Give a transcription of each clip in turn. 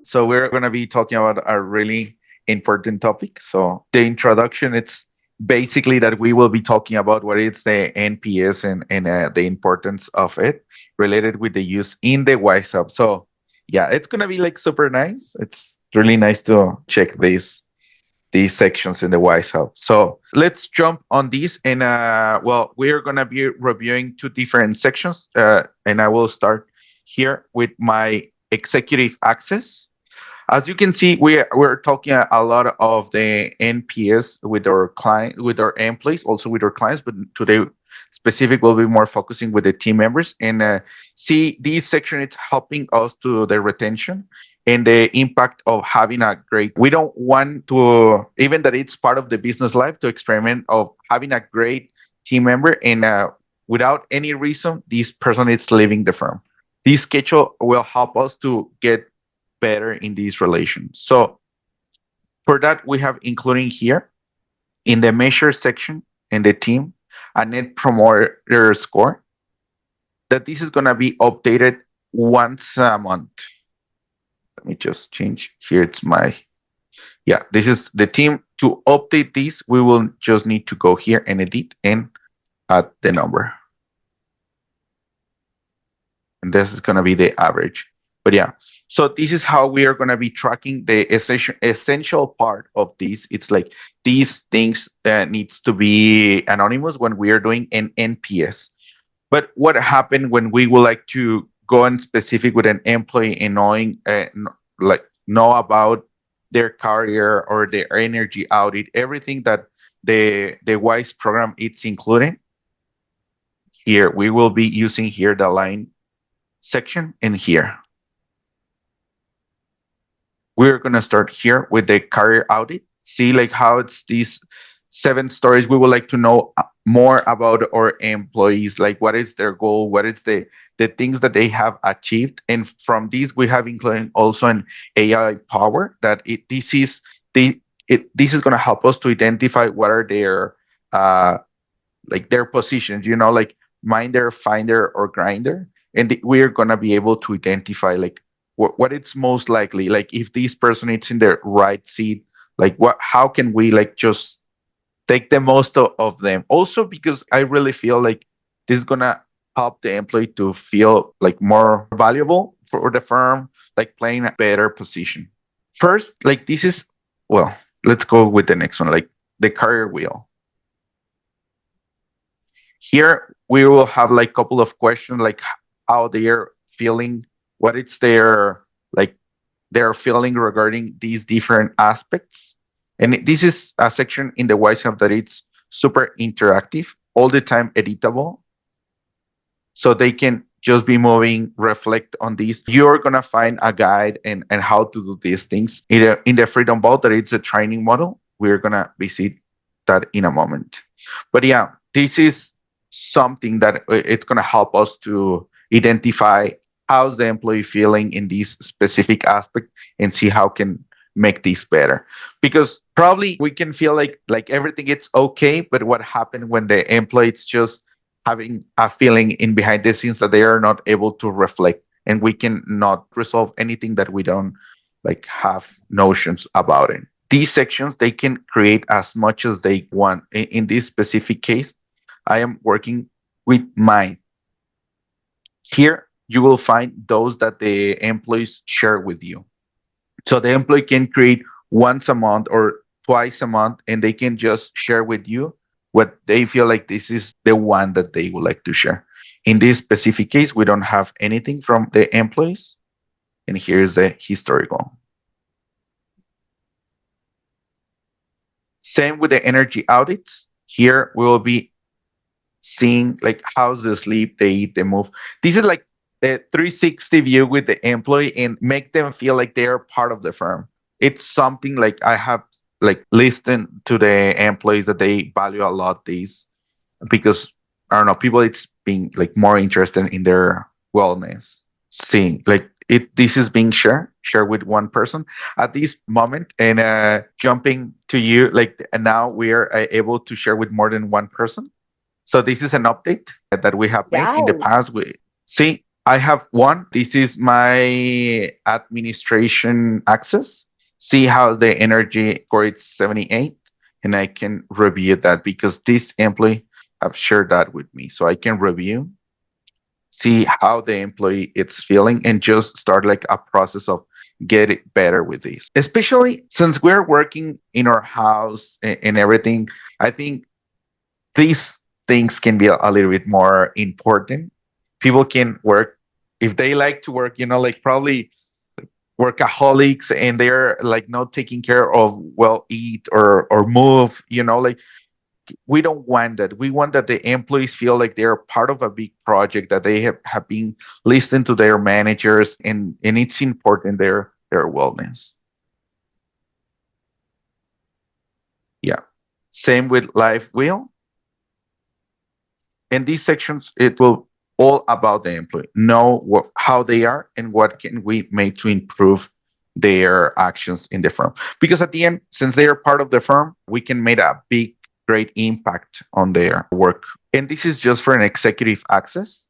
So we're going to be talking about a really important topic. So the introduction, it's basically that we will be talking about what is the NPS and the importance of it related with the use in the Wize Hub. So yeah, it's going to be like super nice. It's really nice to check these sections in the Wize Hub. So let's jump on this. And well, we're going to be reviewing two different sections. And I will start here with my executive access. As you can see, we're talking a lot of the NPS with our client, with our employees, also with our clients. But today, specific, will be more focusing with the team members. And see, this section is helping us to the retention and the impact of having a great. We don't want to, even that it's part of the business life, to experiment of having a great team member and without any reason, this person is leaving the firm. This schedule will help us to get better in these relations. So for that, we have including here in the measure section in the team a net promoter score that this is going to be updated once a month. Let me just change here. It's my, yeah, this is the team. To update this, we will just need to go here and edit and add the number. And this is going to be the average. But yeah, so this is how we are going to be tracking the essential part of this. It's like these things needs to be anonymous when we are doing an NPS. But what happened when we would like to go in specific with an employee and knowing like know about their career or their energy audit, everything that the Wize program it's including. Here we will be using here the line section in here. We're going to start here with the career audit. See like how it's these 7 stories. We would like to know more about our employees, like what is their goal, what is the things that they have achieved. And from these, we have included also an AI power that this is going to help us to identify what are their like their positions, like minder, finder, or grinder. And we're going to be able to identify like what it's most likely, like if this person is in the right seat, like how can we like just take the most of them. Also, because I really feel like this is going to help the employee to feel like more valuable for the firm, like playing a better position. First, like this is, well, let's go with the next one, like the career wheel. Here we will have like a couple of questions, like how they're feeling, what it's their like their feeling regarding these different aspects. And this is a section in the Wize Hub that it's super interactive, all the time editable. So they can just be moving, reflect on these. You're gonna find a guide and how to do these things in the Freedom Vault that it's a training model. We're gonna visit that in a moment. But yeah, this is something that it's gonna help us to identify how's the employee feeling in this specific aspect and see how can make this better. Because probably we can feel like everything is okay, but what happened when the employee is just having a feeling in behind the scenes that they are not able to reflect, and we can not resolve anything that we don't like have notions about it. These sections they can create as much as they want. In this specific case, I am working with mine. Here you will find those that the employees share with you. So the employee can create once a month or twice a month, and they can just share with you what they feel like this is the one that they would like to share. In this specific case, we don't have anything from the employees. And here's the historical. Same with the energy audits. Here we will be seeing like how's the sleep, they eat, they move. This is like a 360 view with the employee and make them feel like they are part of the firm. It's something like I have like listened to the employees that they value a lot these because I don't know, people it's being like more interested in their wellness. Seeing like this is being shared with one person at this moment, and jumping to you like and now we are able to share with more than one person. So this is an update that we have made in the Wow. past. We see. I have one. This is my administration access. See how the energy score is 78, and I can review that because this employee have shared that with me. So I can review, see how the employee is feeling, and just start like a process of get it better with this. Especially since we're working in our house and everything, I think these things can be a little bit more important. People can work if they like to work, like probably workaholics and they're like not taking care of well eat or move, like we don't want that. We want that the employees feel like they're part of a big project, that they have been listening to their managers and it's important their wellness. Yeah. Same with life wheel. In these sections, it will all about the employee, know how they are and what can we make to improve their actions in the firm. Because at the end, since they are part of the firm, we can make a big, great impact on their work. And this is just for an executive access.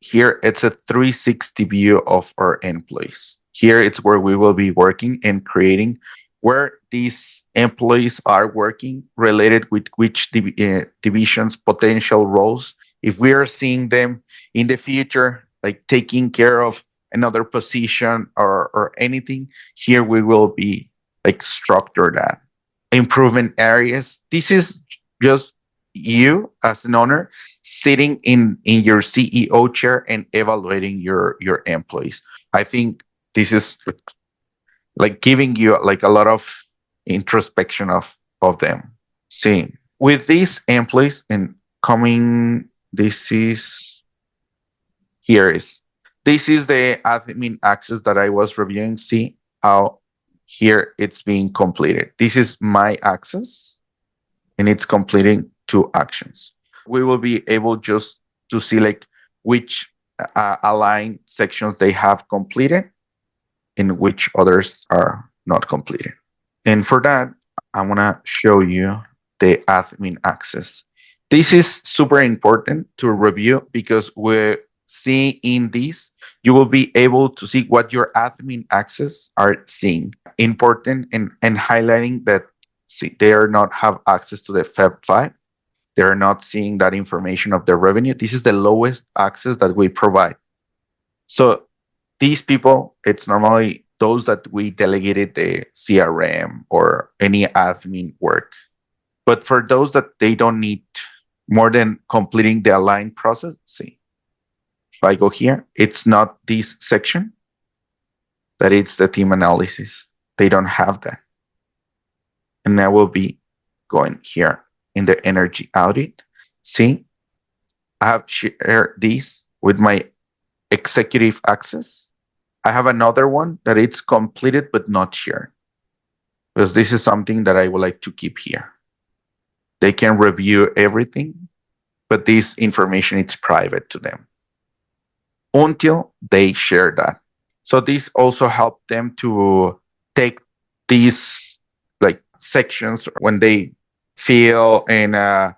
Here, it's a 360 view of our employees. Here, it's where we will be working and creating where these employees are working related with which divisions, potential roles. If we are seeing them in the future, like taking care of another position or anything, here we will be like structure that. Improvement areas. This is just you as an owner sitting in your CEO chair and evaluating your employees. I think this is like giving you like a lot of introspection of them. See, with these employees and coming, here is this is the admin access that I was reviewing. See how here it's being completed. This is my access and it's completing two actions. We will be able just to see like which aligned sections they have completed and which others are not completed. And for that, I want to show you the admin access. This is super important to review because we see in this, you will be able to see what your admin access are seeing. Important and highlighting that see, they are not have access to the Feb 5. They are not seeing that information of their revenue. This is the lowest access that we provide. So these people, it's normally those that we delegated the CRM or any admin work. But for those that they don't need more than completing the align process, see, if I go here, it's not this section, that it's the team analysis. They don't have that. And I will be going here in the energy audit. See, I have shared this with my executive access. I have another one that it's completed but not shared because this is something that I would like to keep here. They can review everything, but this information is private to them until they share that. So this also helped them to take these like sections when they feel and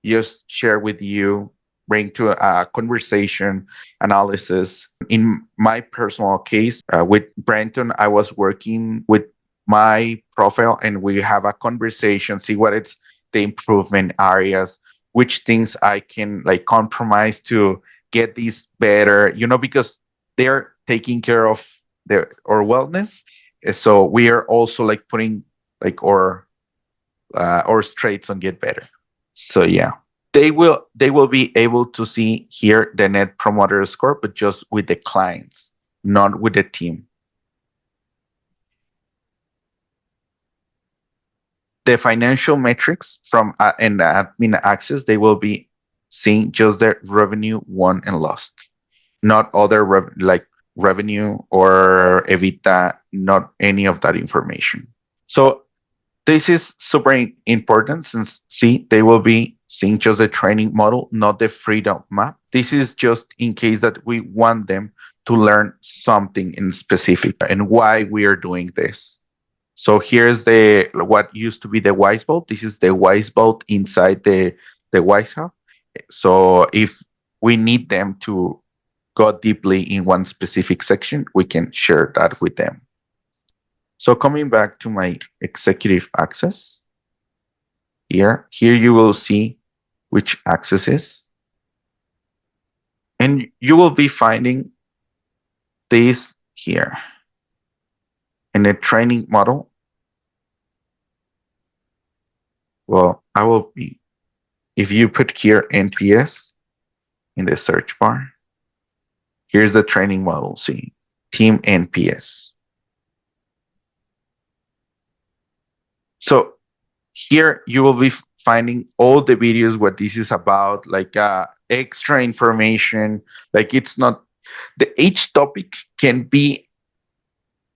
just share with you, bring to a conversation, analysis. In my personal case, with Brenton, I was working with my profile and we have a conversation, see what it's the improvement areas, which things I can like compromise to get these better, because they're taking care of their our wellness. So we are also like putting like our straits on get better. So yeah, they will be able to see here the net promoter score, but just with the clients, not with the team. The financial metrics from and the admin access, they will be seeing just the revenue won and lost, not other like revenue or EBITDA, not any of that information. So this is super important since see they will be seeing just the training model, not the freedom map. This is just in case that we want them to learn something in specific and why we are doing this. So here's the what used to be the Wize Vault. This is the Wize Vault inside the Wize Hub. So if we need them to go deeply in one specific section, we can share that with them. So coming back to my executive access, here you will see which access is. And you will be finding this here in the training model. Well, I will be, if you put here NPS in the search bar, here's the training model. See, team NPS. So here you will be finding all the videos what this is about, like extra information. Like it's not each topic can be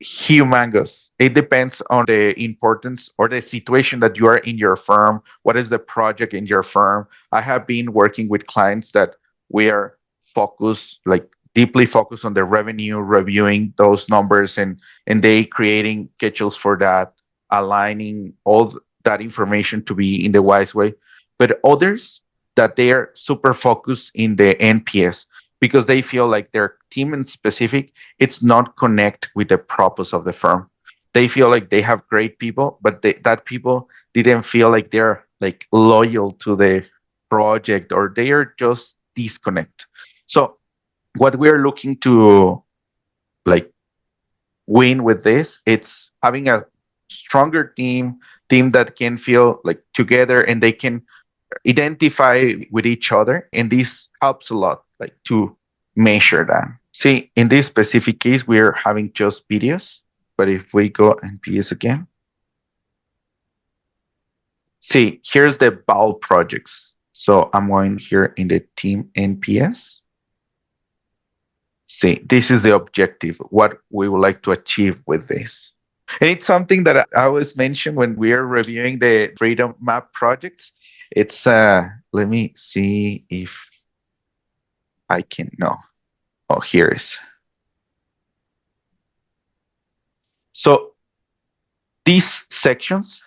humongous. It depends on the importance or the situation that you are in your firm. What is the project in your firm? I have been working with clients that we are focused, like deeply focused on the revenue, reviewing those numbers and they creating schedules for that, aligning all that information to be in the wise way. But others that they are super focused in the NPS because they feel like their team in specific it's not connect with the purpose of the firm. They feel like they have great people, but that people didn't feel like they're like loyal to the project or they are just disconnect. So what we're looking to like win with this, it's having a stronger team that can feel like together and they can identify with each other. And this helps a lot like to measure that. See, in this specific case, we're having just videos, but if we go NPS again, see, here's the bulk projects. So I'm going here in the team NPS. See, this is the objective, what we would like to achieve with this. And it's something that I always mention when we're reviewing the Freedom Map projects. It's, let me see if I can, no. Oh, here is. So these sections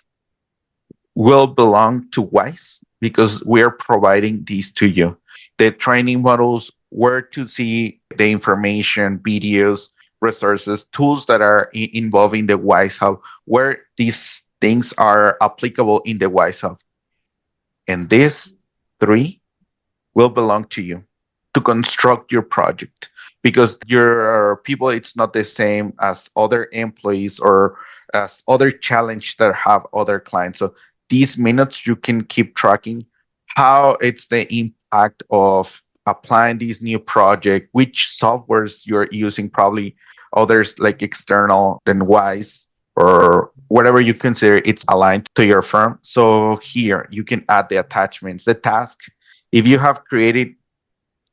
will belong to Wize because we're providing these to you. The training models, where to see the information, videos, resources, tools that are involving the Wize Hub, where these things are applicable in the Wize Hub. And these three will belong to you to construct your project because your people it's not the same as other employees or as other challenge that have other clients. So these minutes you can keep tracking how it's the impact of applying these new project, which softwares you're using, probably others like external than Wise or whatever you consider it's aligned to your firm. So here you can add the attachments, the task. If you have created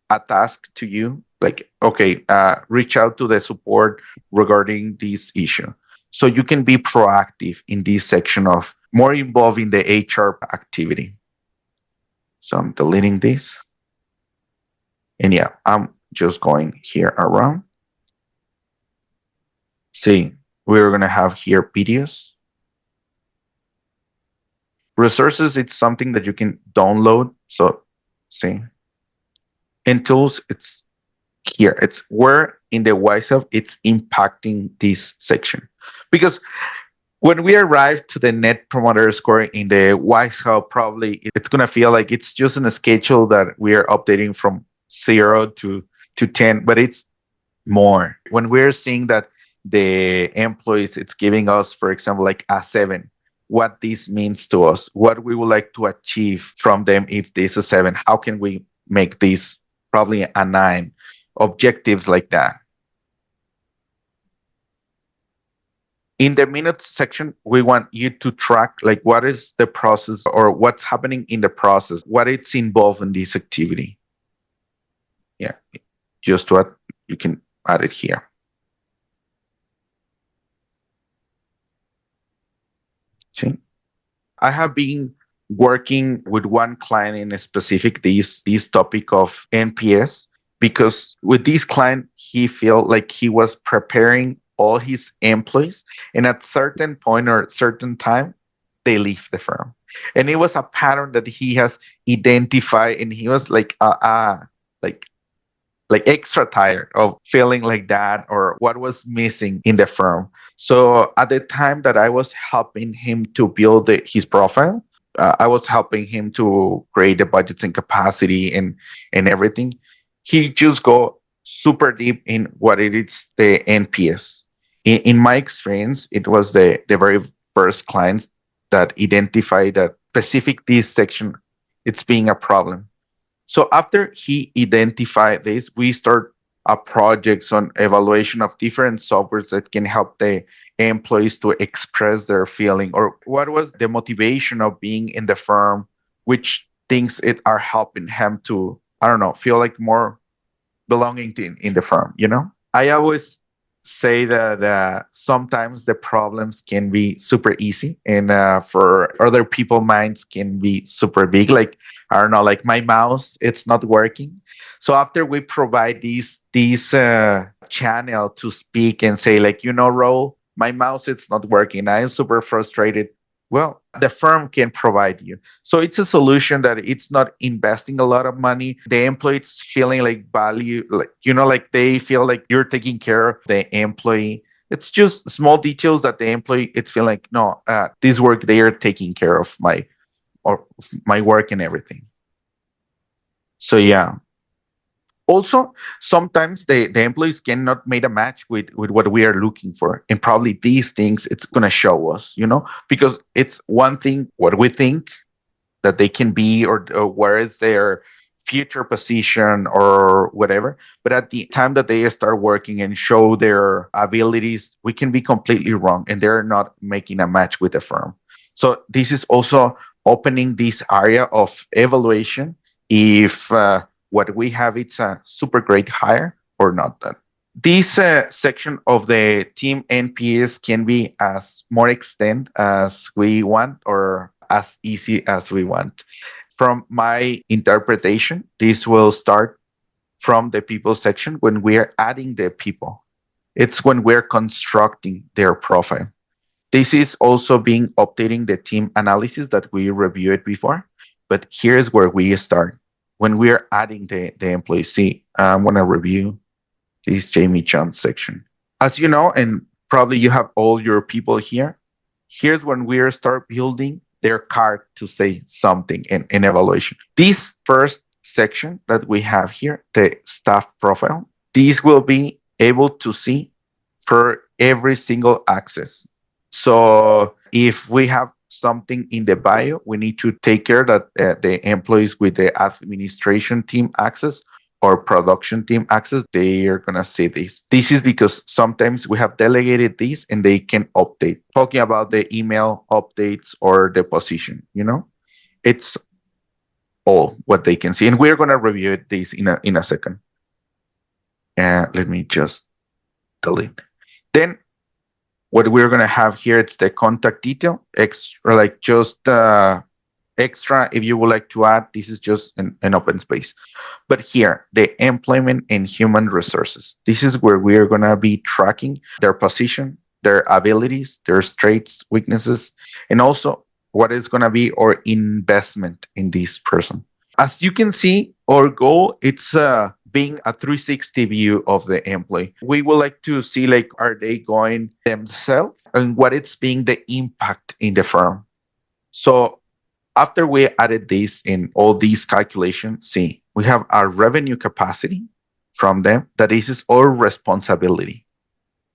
a task to you, like, okay, reach out to the support regarding this issue. So you can be proactive in this section of more involved in the HR activity. So I'm deleting this. And yeah, I'm just going here around. See, we're going to have here videos. Resources, it's something that you can download. So see. And tools, it's here. It's where in the WizeHub it's impacting this section. Because when we arrive to the net promoter score in the WizeHub, probably it's gonna feel like it's just in a schedule that we are updating from 0 to 10, but it's more. When we're seeing that the employees it's giving us, for example, like a 7, what this means to us, what we would like to achieve from them if this is a 7, how can we make this probably a 9? Objectives like that. In the minutes section, we want you to track like what is the process or what's happening in the process, what it's involved in this activity. Yeah, just what you can add it here. See, I have been working with one client in a specific this topic of NPS because with this client he felt like he was preparing all his employees and at certain point or certain time they leave the firm and it was a pattern that he has identified and he was like like extra tired of feeling like that or what was missing in the firm. So at the time that I was helping him to build his profile, I was helping him to create the budgets and capacity and everything. He just go super deep in what it is the NPS. In my experience, it was the very first clients that identified that specific this section it's being a problem. So after he identified this, we start projects on evaluation of different softwares that can help the employees to express their feeling or what was the motivation of being in the firm, which things it are helping him to, I don't know, feel like more belonging in the firm, you know? I always say that sometimes the problems can be super easy and for other people minds can be super big, like I don't know, like my mouse it's not working. So after we provide these channel to speak and say like, you know, Raul, my mouse it's not working, I'm super frustrated. Well, the firm can provide you. So it's a solution that it's not investing a lot of money. The employees feeling like value, like, you know, like they feel like you're taking care of the employee. It's just small details that the employee, it's feeling like, no, this work, they are taking care of my work and everything. So yeah, also sometimes the employees cannot make a match with what we are looking for and probably these things it's going to show us, you know, because it's one thing what we think that they can be or where is their future position or whatever, but at the time that they start working and show their abilities we can be completely wrong and they're not making a match with the firm. So this is also opening this area of evaluation if what we have it's a super great hire or not done. This section of the team NPS can be as more extend as we want or as easy as we want. From my interpretation, this will start from the people section when we're adding the people. It's when we're constructing their profile. This is also being updating the team analysis that we reviewed before. But here's where we start. When we're adding the employee, see, I'm going to review this Jamie John section. As you know, and probably you have all your people here, here's when we start building their card to say something in evaluation. This first section that we have here, the staff profile, this will be able to see for every single access. So if we have something in the bio, we need to take care that the employees with the administration team access or production team access, they are going to see this. This is because sometimes we have delegated this and they can update. Talking about the email updates or the position, you know, it's all what they can see. And we're going to review this in a second. Let me just delete. Then what we're going to have here, it's the contact detail, extra, like just extra. If you would like to add, this is just an open space. But here, the employment and human resources. This is where we are going to be tracking their position, their abilities, their strengths, weaknesses, and also what is going to be our investment in this person. As you can see, our goal, it's being a 360 view of the employee. We would like to see like, are they going themselves and what it's being the impact in the firm. So after we added this in all these calculations, see, we have our revenue capacity from them. That is our responsibility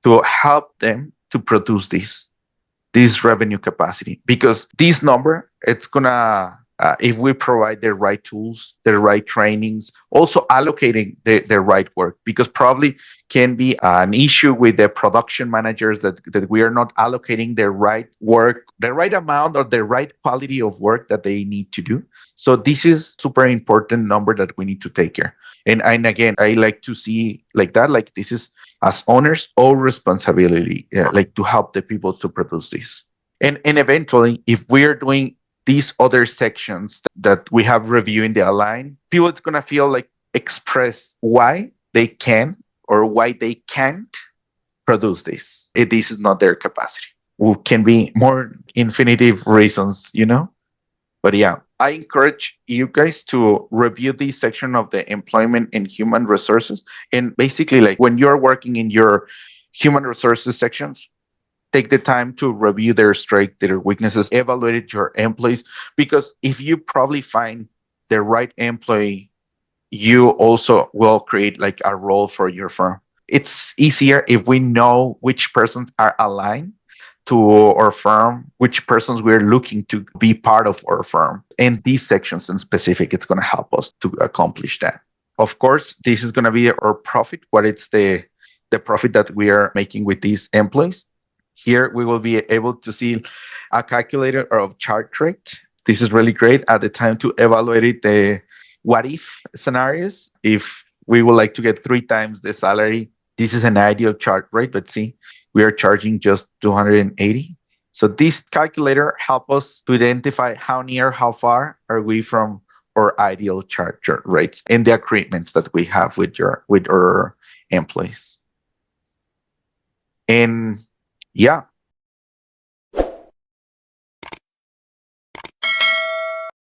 to help them to produce this revenue capacity, because this number, it's gonna if we provide the right tools, the right trainings, also allocating the right work, because probably can be an issue with the production managers that we are not allocating the right work, the right amount or the right quality of work that they need to do. So this is super important number that we need to take care. And again, I like to see like that, like this is as owners, our responsibility, like to help the people to produce this. And eventually, if we're doing these other sections that we have reviewed in the align, people it's gonna feel like express why they can or why they can't produce this. If this is not their capacity. It can be more infinitive reasons, you know? But yeah, I encourage you guys to review this section of the employment and human resources. And basically, like when you're working in your human resources sections, take the time to review their strengths, their weaknesses, evaluate your employees. Because if you probably find the right employee, you also will create like a role for your firm. It's easier if we know which persons are aligned to our firm, which persons we're looking to be part of our firm. In these sections in specific, it's going to help us to accomplish that. Of course, this is going to be our profit. What is the profit that we are making with these employees? Here we will be able to see a calculator of chart rate. This is really great at the time to evaluate the what if scenarios. If we would like to get 3 times the salary, this is an ideal chart rate. But see, we are charging just 280. So this calculator help us to identify how near, how far are we from our ideal chart rates and the agreements that we have with our employees. And yeah,